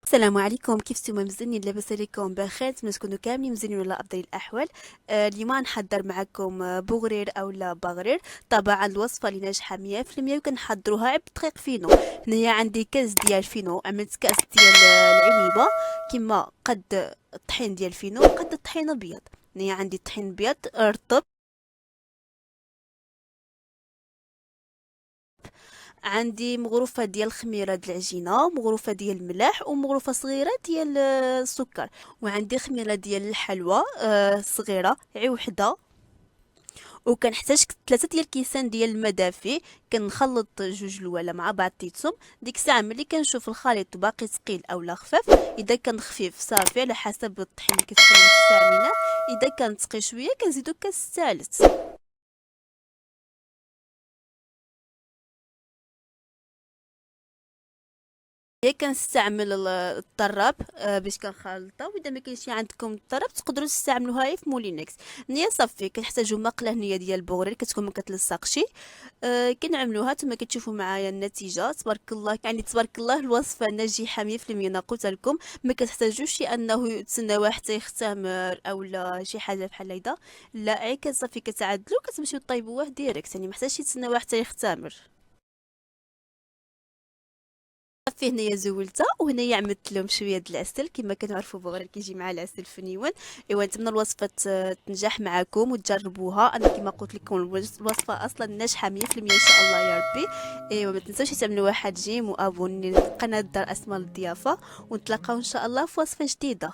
السلام عليكم، كيف نتوما؟ مزيانين؟ لاباس عليكم؟ بخير؟ نتمنى تكونوا كاملين مزيانين ولا افضل الاحوال. اليوم نحضر معكم بوغرير اولا بغرير. طبعا الوصفه اللي ناجحه 100% وكنحضروها بدقيق فينو. هنايا عندي كاس ديال فينو، عملت كاس ديال العنيبه كما قد الطحين ديال فينو وقد الطحين ابيض. هنايا عندي طحين ابيض رطب، عندي مغروفه ديال الخميره ديال العجينه، مغروفه ديال الملح ومغروفه صغيره ديال السكر، وعندي خميره ديال الحلوى صغيره عي وحده، وكنحتاج 3 ديال الكيسان ديال الماء دافي. كنخلط جوج الوالا مع بعضياتهم. ديك الساعه ملي كنشوف الخليط باقي ثقيل اولا خفاف، اذا كان خفيف صافي على حسب الطحين اللي كتكونوا مستعملينه، اذا كان ثقيل شويه كنزيدو كاس ثالث. هي كنستعمل الطراب باش كنخلطها، واذا ما كاينش عندكم الطراب تقدروا تستعملوها هي في مولينكس. هي صافي كنحتاجوا مقله هنيه ديال البوغرير كتكون ما كتلصقش. كنعملوها ثم كتشوفوا معايا النتيجه. تبارك الله، يعني تبارك الله الوصفه ناجحه 100%. انا قلت لكم ما كتحتاجوش انه تسناوها حتى يختمر اولا شي حاجه بحال هيدا. لا، عي صافي كتعدلو كتمشيو طيبوه ديريكت، يعني ما محتاجش تسناوها حتى يختمر. صافي هنايا زولتها، وهنايا عملت لهم شويه د العسل كما كنعرفوا بوغرير كيجي مع العسل في نيوان. ايوا نتمنى الوصفه تنجح معكم وتجربوها. انا كما قلت لكم الوصفه اصلا ناجحه 100% ان شاء الله يا ربي. ايوا ما تنسوش تعملوا واحد جيم وابوني لقناه دار اسماء الضيافه، ونتلاقاو ان شاء الله في وصفه جديده.